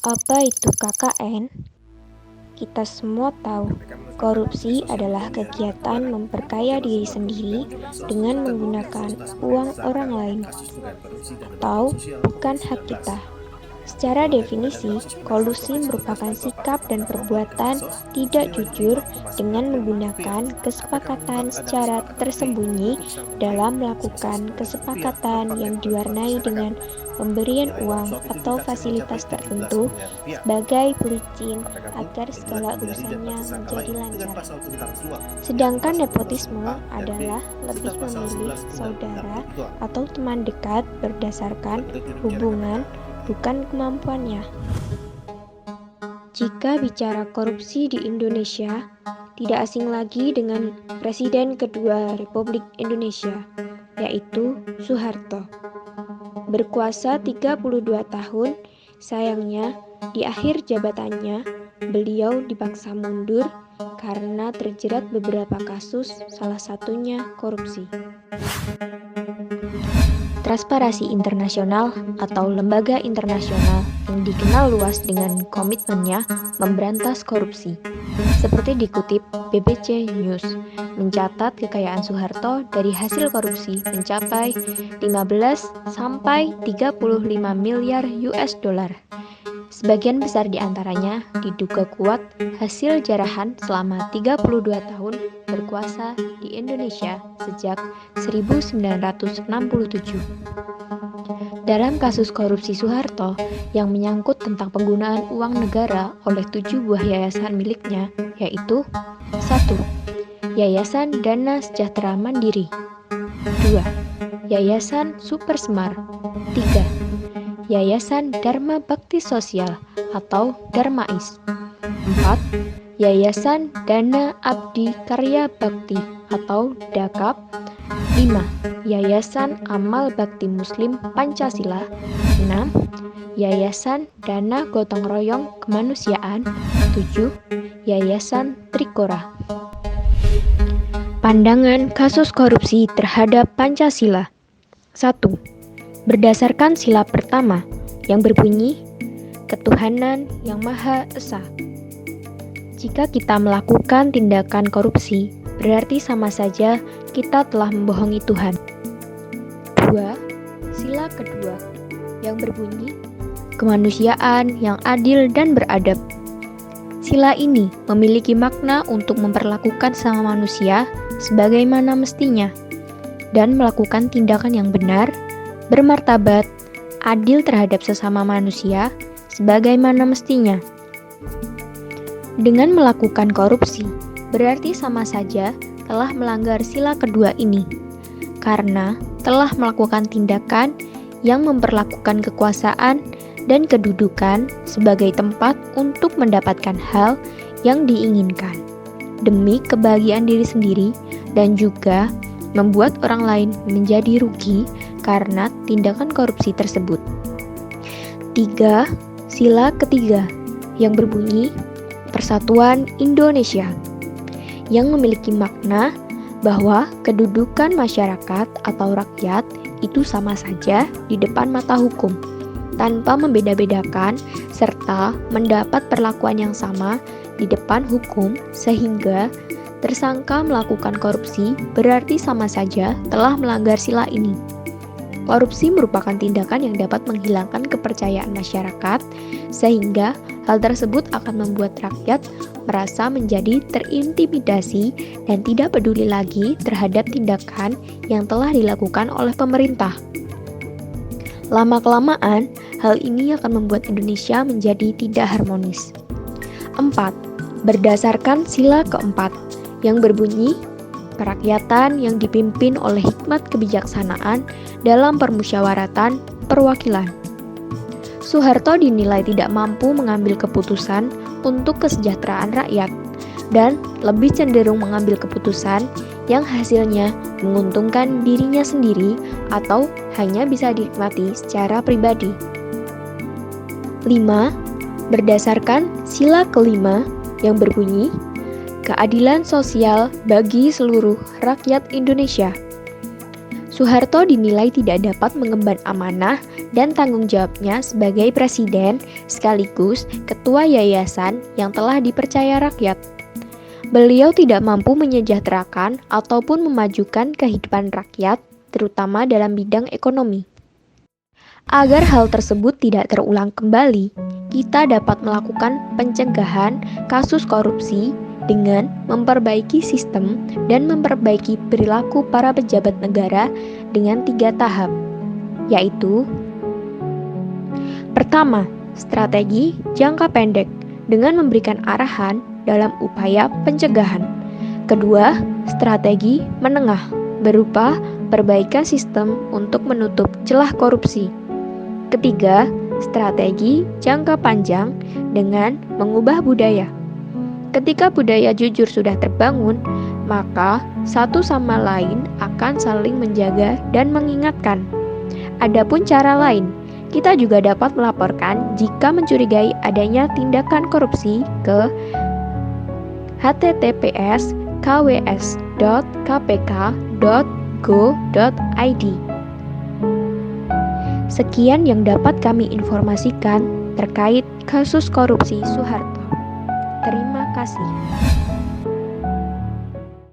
Apa itu KKN? Kita semua tahu, korupsi adalah kegiatan memperkaya diri sendiri dengan menggunakan uang orang lain, atau bukan hak kita. Secara definisi, kolusi merupakan sikap dan perbuatan tidak jujur dengan menggunakan kesepakatan secara tersembunyi dalam melakukan kesepakatan yang diwarnai dengan pemberian uang atau fasilitas tertentu sebagai pelicin agar segala urusannya menjadi lancar. Sedangkan nepotisme adalah lebih memilih saudara atau teman dekat berdasarkan hubungan bukan kemampuannya. Jika bicara korupsi di Indonesia, tidak asing lagi dengan Presiden kedua Republik Indonesia, yaitu Soeharto. Berkuasa 32 tahun, sayangnya di akhir jabatannya, beliau dipaksa mundur karena terjerat beberapa kasus, salah satunya korupsi. Transparansi Internasional atau lembaga internasional yang dikenal luas dengan komitmennya memberantas korupsi. Seperti dikutip BBC News, mencatat kekayaan Soeharto dari hasil korupsi mencapai 15 sampai 35 miliar US dollar. Sebagian besar di antaranya diduga kuat hasil jarahan selama 32 tahun berkuasa di Indonesia sejak 1967. Dalam kasus korupsi Soeharto yang menyangkut tentang penggunaan uang negara oleh 7 buah yayasan miliknya, yaitu 1. Yayasan Dana Sejahtera Mandiri 2. Yayasan Super Semar 3. Yayasan Dharma Bakti Sosial atau Darmais 4. Yayasan Dana Abdi Karya Bakti atau DAKAP 5. Yayasan Amal Bakti Muslim Pancasila 6. Yayasan Dana Gotong Royong Kemanusiaan 7. Yayasan Trikora. Pandangan kasus korupsi terhadap Pancasila. 1. Berdasarkan sila pertama yang berbunyi Ketuhanan yang Maha Esa. Jika kita melakukan tindakan korupsi, berarti sama saja kita telah membohongi Tuhan. 2. Sila kedua yang berbunyi kemanusiaan yang adil dan beradab. Sila ini memiliki makna untuk memperlakukan sama manusia sebagaimana mestinya dan melakukan tindakan yang benar, bermartabat, adil terhadap sesama manusia sebagaimana mestinya. Dengan melakukan korupsi, berarti sama saja telah melanggar sila kedua ini, karena telah melakukan tindakan yang memperlakukan kekuasaan dan kedudukan sebagai tempat untuk mendapatkan hal yang diinginkan, demi kebahagiaan diri sendiri dan juga membuat orang lain menjadi rugi karena tindakan korupsi tersebut. 3. Sila ketiga yang berbunyi Persatuan Indonesia, yang memiliki makna bahwa kedudukan masyarakat atau rakyat itu sama saja di depan mata hukum, tanpa membeda-bedakan serta mendapat perlakuan yang sama di depan hukum, sehingga tersangka melakukan korupsi berarti sama saja telah melanggar sila ini. Korupsi merupakan tindakan yang dapat menghilangkan kepercayaan masyarakat, sehingga hal tersebut akan membuat rakyat merasa menjadi terintimidasi dan tidak peduli lagi terhadap tindakan yang telah dilakukan oleh pemerintah. Lama-kelamaan, hal ini akan membuat Indonesia menjadi tidak harmonis. 4. Berdasarkan sila keempat yang berbunyi kerakyatan yang dipimpin oleh hikmat kebijaksanaan dalam permusyawaratan perwakilan. Soeharto dinilai tidak mampu mengambil keputusan untuk kesejahteraan rakyat dan lebih cenderung mengambil keputusan yang hasilnya menguntungkan dirinya sendiri atau hanya bisa dinikmati secara pribadi. 5. Berdasarkan sila kelima yang berbunyi keadilan sosial bagi seluruh rakyat Indonesia. Soeharto dinilai tidak dapat mengemban amanah dan tanggung jawabnya sebagai presiden sekaligus ketua yayasan yang telah dipercaya rakyat. Beliau tidak mampu menyejahterakan ataupun memajukan kehidupan rakyat, terutama dalam bidang ekonomi. Agar hal tersebut tidak terulang kembali, kita dapat melakukan pencegahan kasus korupsi dengan memperbaiki sistem dan memperbaiki perilaku para pejabat negara dengan 3 tahap, yaitu: pertama, strategi jangka pendek dengan memberikan arahan dalam upaya pencegahan. Kedua, strategi menengah berupa perbaikan sistem untuk menutup celah korupsi. Ketiga, strategi jangka panjang dengan mengubah budaya. Ketika budaya jujur sudah terbangun, maka satu sama lain akan saling menjaga dan mengingatkan. Adapun cara lain, kita juga dapat melaporkan jika mencurigai adanya tindakan korupsi ke https://kws.kpk.go.id. Sekian yang dapat kami informasikan terkait kasus korupsi Soeharto. Terima kasih.